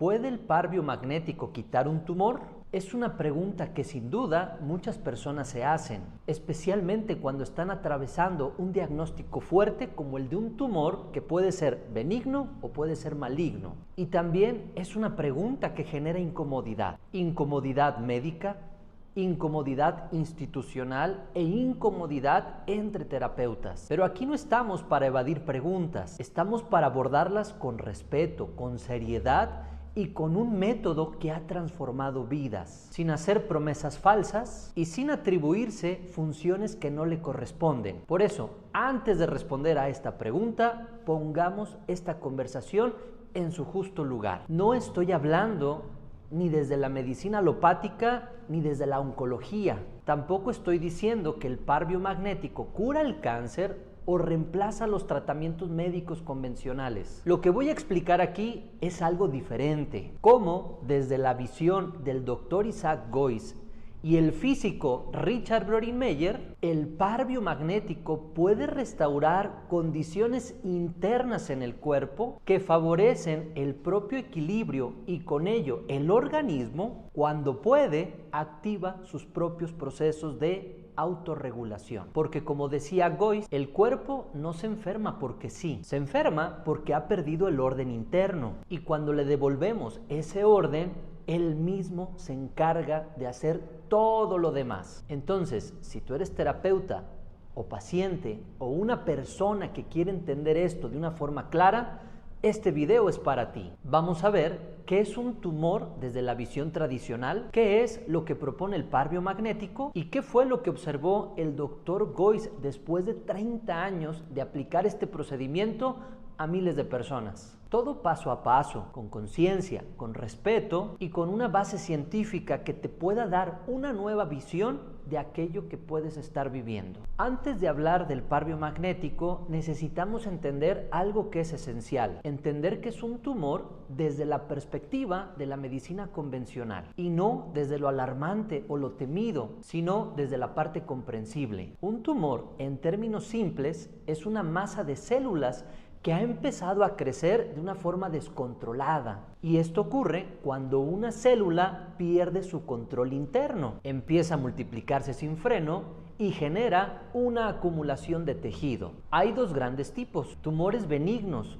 ¿Puede el par biomagnético quitar un tumor? Es una pregunta que sin duda muchas personas se hacen, especialmente cuando están atravesando un diagnóstico fuerte como el de un tumor que puede ser benigno o puede ser maligno. Y también es una pregunta que genera incomodidad médica, incomodidad institucional e incomodidad entre terapeutas. Pero aquí no estamos para evadir preguntas, estamos para abordarlas con respeto, con seriedad y con un método que ha transformado vidas, sin hacer promesas falsas y sin atribuirse funciones que no le corresponden. Por eso, antes de responder a esta pregunta, pongamos esta conversación en su justo lugar. No estoy hablando ni desde la medicina alopática ni desde la oncología. Tampoco estoy diciendo que el par biomagnético cura el cáncer o reemplaza los tratamientos médicos convencionales. Lo que voy a explicar aquí es algo diferente. Cómo, desde la visión del Dr. Isaac Goiz y el físico Richard Brodinmeyer, el par biomagnético puede restaurar condiciones internas en el cuerpo que favorecen el propio equilibrio y con ello el organismo, cuando puede, activa sus propios procesos de autorregulación. Porque como decía Goiz, el cuerpo no se enferma porque sí, se enferma porque ha perdido el orden interno y cuando le devolvemos ese orden, él mismo se encarga de hacer todo lo demás. Entonces, si tú eres terapeuta o paciente o una persona que quiere entender esto de una forma clara, este video es para ti. Vamos a ver qué es un tumor desde la visión tradicional, qué es lo que propone el par biomagnético y qué fue lo que observó el Dr. Goiz después de 30 años de aplicar este procedimiento a miles de personas. Todo paso a paso, con conciencia, con respeto y con una base científica que te pueda dar una nueva visión de aquello que puedes estar viviendo. Antes de hablar del par biomagnético, necesitamos entender algo que es esencial. Entender que es un tumor desde la perspectiva de la medicina convencional y no desde lo alarmante o lo temido, sino desde la parte comprensible. Un tumor, en términos simples, es una masa de células que ha empezado a crecer de una forma descontrolada. Y esto ocurre cuando una célula pierde su control interno, empieza a multiplicarse sin freno y genera una acumulación de tejido. Hay dos grandes tipos: tumores benignos,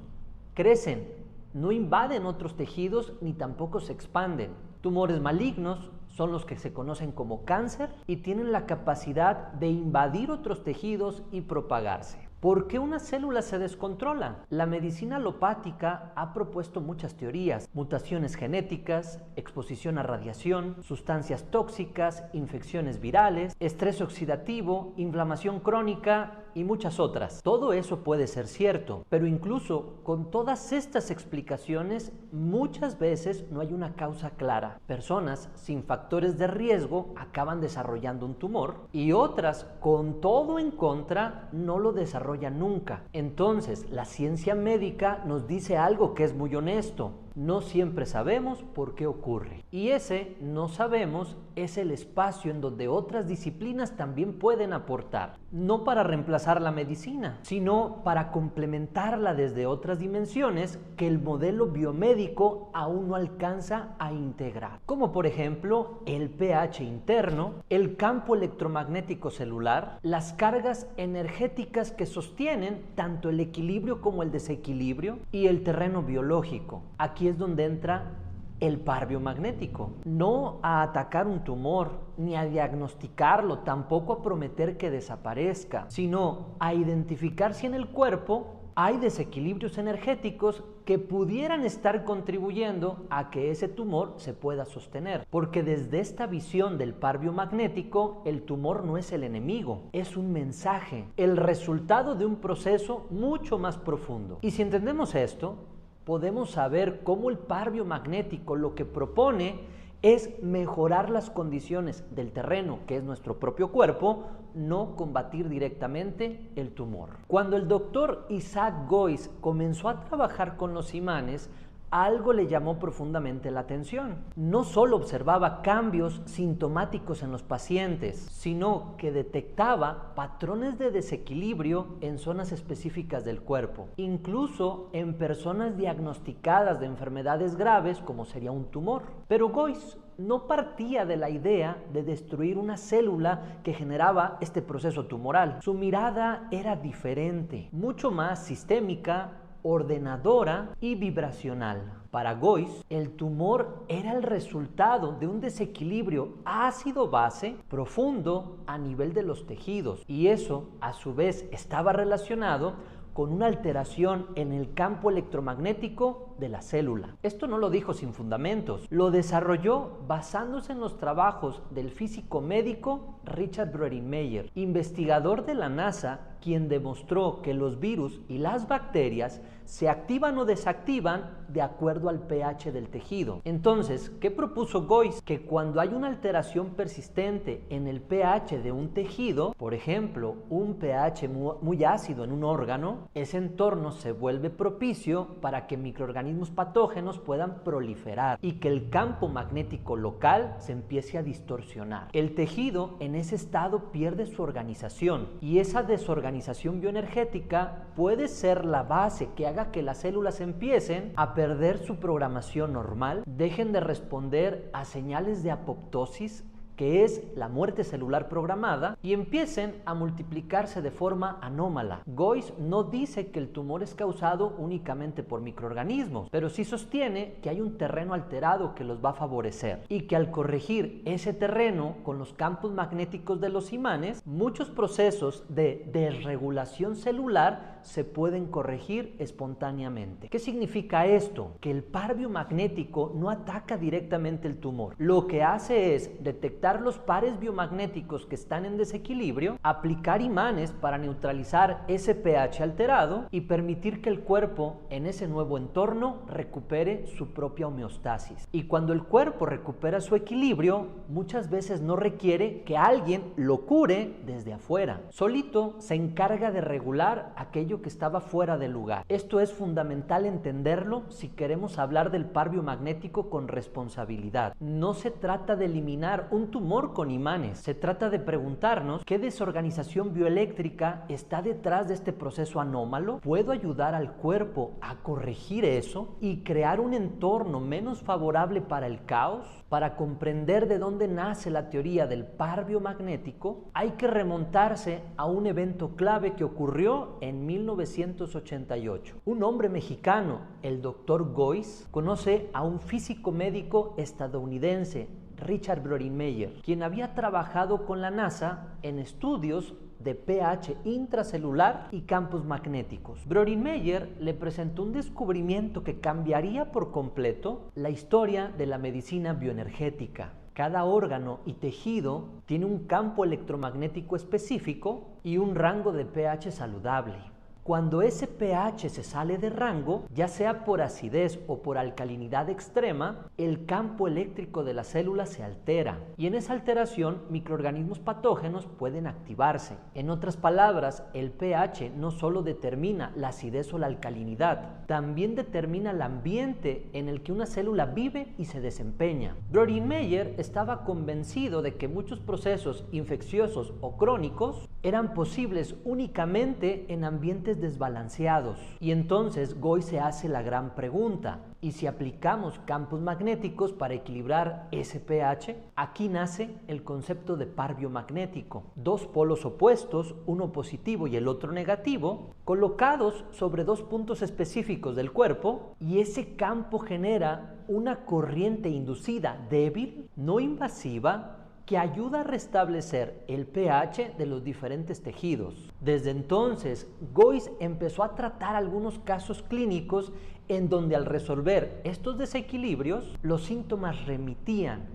crecen, no invaden otros tejidos ni tampoco se expanden. Tumores malignos son los que se conocen como cáncer y tienen la capacidad de invadir otros tejidos y propagarse. ¿Por qué una célula se descontrola? La medicina alopática ha propuesto muchas teorías: mutaciones genéticas, exposición a radiación, sustancias tóxicas, infecciones virales, estrés oxidativo, inflamación crónica y muchas otras. Todo eso puede ser cierto, pero incluso con todas estas explicaciones, muchas veces no hay una causa clara. Personas sin factores de riesgo acaban desarrollando un tumor y otras, con todo en contra, no lo desarrollan nunca. Entonces, la ciencia médica nos dice algo que es muy honesto: no siempre sabemos por qué ocurre. Y ese no sabemos es el espacio en donde otras disciplinas también pueden aportar, no para reemplazar la medicina, sino para complementarla desde otras dimensiones que el modelo biomédico aún no alcanza a integrar, como por ejemplo el pH interno, el campo electromagnético celular, las cargas energéticas que sostienen tanto el equilibrio como el desequilibrio y el terreno biológico. Aquí es donde entra el par biomagnético, no a atacar un tumor, ni a diagnosticarlo, tampoco a prometer que desaparezca, sino a identificar si en el cuerpo hay desequilibrios energéticos que pudieran estar contribuyendo a que ese tumor se pueda sostener. Porque desde esta visión del par biomagnético, el tumor no es el enemigo, es un mensaje, el resultado de un proceso mucho más profundo. Y si entendemos esto, podemos saber cómo el par biomagnético lo que propone es mejorar las condiciones del terreno, que es nuestro propio cuerpo, no combatir directamente el tumor. Cuando el doctor Isaac Goiz comenzó a trabajar con los imanes, algo le llamó profundamente la atención. No solo observaba cambios sintomáticos en los pacientes, sino que detectaba patrones de desequilibrio en zonas específicas del cuerpo, incluso en personas diagnosticadas de enfermedades graves como sería un tumor. Pero Goiz no partía de la idea de destruir una célula que generaba este proceso tumoral. Su mirada era diferente, mucho más sistémica, ordenadora y vibracional. Para Goiz, el tumor era el resultado de un desequilibrio ácido-base profundo a nivel de los tejidos, y eso a su vez estaba relacionado con una alteración en el campo electromagnético de la célula. Esto no lo dijo sin fundamentos, lo desarrolló basándose en los trabajos del físico médico Richard Brodin-Mayer, investigador de la NASA, quien demostró que los virus y las bacterias se activan o desactivan de acuerdo al pH del tejido. Entonces, ¿qué propuso Goiz? Que cuando hay una alteración persistente en el pH de un tejido, por ejemplo, un pH muy ácido en un órgano, ese entorno se vuelve propicio para que microorganismos patógenos puedan proliferar y que el campo magnético local se empiece a distorsionar. El tejido en ese estado pierde su organización, y esa desorganización bioenergética puede ser la base que haga que las células empiecen a perder su programación normal, dejen de responder a señales de apoptosis, que es la muerte celular programada, y empiecen a multiplicarse de forma anómala. Goiz no dice que el tumor es causado únicamente por microorganismos, pero sí sostiene que hay un terreno alterado que los va a favorecer, y que al corregir ese terreno con los campos magnéticos de los imanes, muchos procesos de desregulación celular se pueden corregir espontáneamente. ¿Qué significa esto? Que el par biomagnético no ataca directamente el tumor. Lo que hace es detectar los pares biomagnéticos que están en desequilibrio, aplicar imanes para neutralizar ese pH alterado y permitir que el cuerpo en ese nuevo entorno recupere su propia homeostasis. Y cuando el cuerpo recupera su equilibrio, muchas veces no requiere que alguien lo cure desde afuera. Solito se encarga de regular aquello que estaba fuera de lugar. Esto es fundamental entenderlo si queremos hablar del par biomagnético con responsabilidad. No se trata de eliminar un tumor con imanes, se trata de preguntarnos qué desorganización bioeléctrica está detrás de este proceso anómalo. ¿Puedo ayudar al cuerpo a corregir eso y crear un entorno menos favorable para el caos? Para comprender de dónde nace la teoría del par biomagnético, hay que remontarse a un evento clave que ocurrió en 1988. Un hombre mexicano, el doctor Goiz, conoce a un físico médico estadounidense, Richard Brodin-Mayer, quien había trabajado con la NASA en estudios de pH intracelular y campos magnéticos. Brodin-Mayer le presentó un descubrimiento que cambiaría por completo la historia de la medicina bioenergética. Cada órgano y tejido tiene un campo electromagnético específico y un rango de pH saludable. Cuando ese pH se sale de rango, ya sea por acidez o por alcalinidad extrema, el campo eléctrico de la célula se altera, y en esa alteración microorganismos patógenos pueden activarse. En otras palabras, el pH no solo determina la acidez o la alcalinidad, también determina el ambiente en el que una célula vive y se desempeña. Brodin-Mayer estaba convencido de que muchos procesos infecciosos o crónicos eran posibles únicamente en ambientes desbalanceados. Y entonces Goiz se hace la gran pregunta: ¿y si aplicamos campos magnéticos para equilibrar ese pH? Aquí nace el concepto de par biomagnético. Dos polos opuestos, uno positivo y el otro negativo, colocados sobre dos puntos específicos del cuerpo, y ese campo genera una corriente inducida débil, no invasiva, que ayuda a restablecer el pH de los diferentes tejidos. Desde entonces, Goiz empezó a tratar algunos casos clínicos en donde al resolver estos desequilibrios, los síntomas remitían,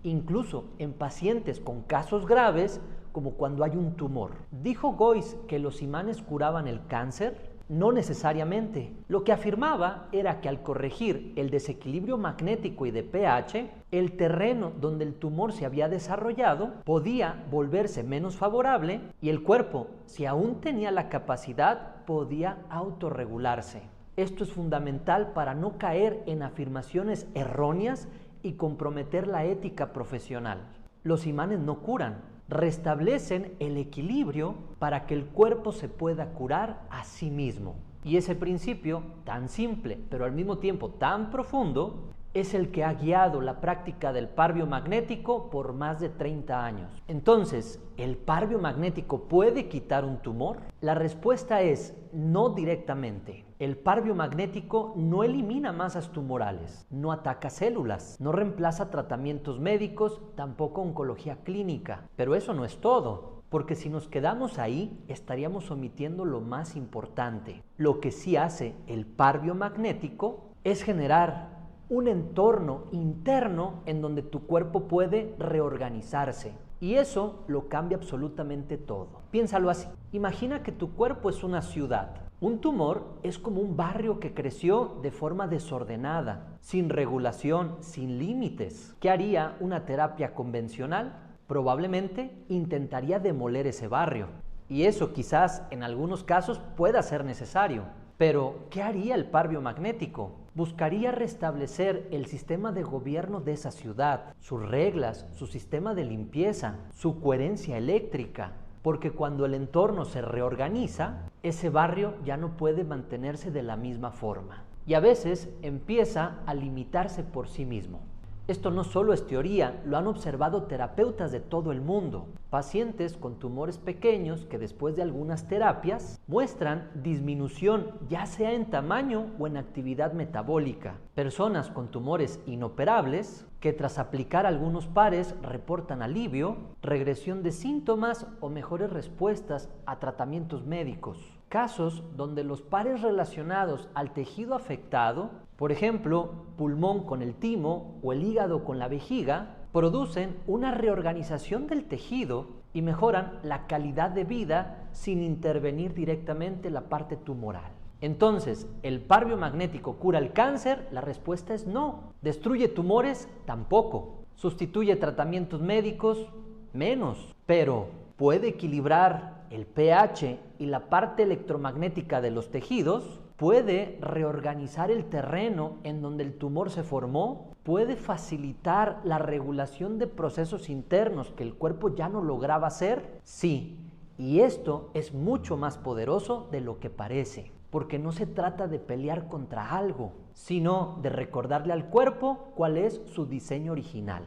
incluso en pacientes con casos graves, como cuando hay un tumor. ¿Dijo Goiz que los imanes curaban el cáncer? No necesariamente. Lo que afirmaba era que al corregir el desequilibrio magnético y de pH, el terreno donde el tumor se había desarrollado podía volverse menos favorable y el cuerpo, si aún tenía la capacidad, podía autorregularse. Esto es fundamental para no caer en afirmaciones erróneas y comprometer la ética profesional. Los imanes no curan, restablecen el equilibrio para que el cuerpo se pueda curar a sí mismo. Y ese principio, tan simple pero al mismo tiempo tan profundo, es el que ha guiado la práctica del par biomagnético por más de 30 años. Entonces, ¿el par biomagnético puede quitar un tumor? La respuesta es no directamente. El par biomagnético no elimina masas tumorales, no ataca células, no reemplaza tratamientos médicos, tampoco oncología clínica. Pero eso no es todo, porque si nos quedamos ahí, estaríamos omitiendo lo más importante. Lo que sí hace el par biomagnético es generar un entorno interno en donde tu cuerpo puede reorganizarse. Y eso lo cambia absolutamente todo. Piénsalo así. Imagina que tu cuerpo es una ciudad. Un tumor es como un barrio que creció de forma desordenada, sin regulación, sin límites. ¿Qué haría una terapia convencional? Probablemente intentaría demoler ese barrio. Y eso quizás en algunos casos pueda ser necesario. Pero, ¿qué haría el par biomagnético? Buscaría restablecer el sistema de gobierno de esa ciudad, sus reglas, su sistema de limpieza, su coherencia eléctrica, porque cuando el entorno se reorganiza, ese barrio ya no puede mantenerse de la misma forma y a veces empieza a limitarse por sí mismo. Esto no solo es teoría, lo han observado terapeutas de todo el mundo. Pacientes con tumores pequeños que después de algunas terapias muestran disminución ya sea en tamaño o en actividad metabólica. Personas con tumores inoperables que tras aplicar algunos pares reportan alivio, regresión de síntomas o mejores respuestas a tratamientos médicos. Casos donde los pares relacionados al tejido afectado, por ejemplo, pulmón con el timo o el hígado con la vejiga, producen una reorganización del tejido y mejoran la calidad de vida sin intervenir directamente la parte tumoral. Entonces, ¿el par biomagnético cura el cáncer? La respuesta es no. ¿Destruye tumores? Tampoco. ¿Sustituye tratamientos médicos? Menos. Pero, ¿puede equilibrar el pH y la parte electromagnética de los tejidos? ¿Puede reorganizar el terreno en donde el tumor se formó? ¿Puede facilitar la regulación de procesos internos que el cuerpo ya no lograba hacer? Sí, y esto es mucho más poderoso de lo que parece, porque no se trata de pelear contra algo, sino de recordarle al cuerpo cuál es su diseño original.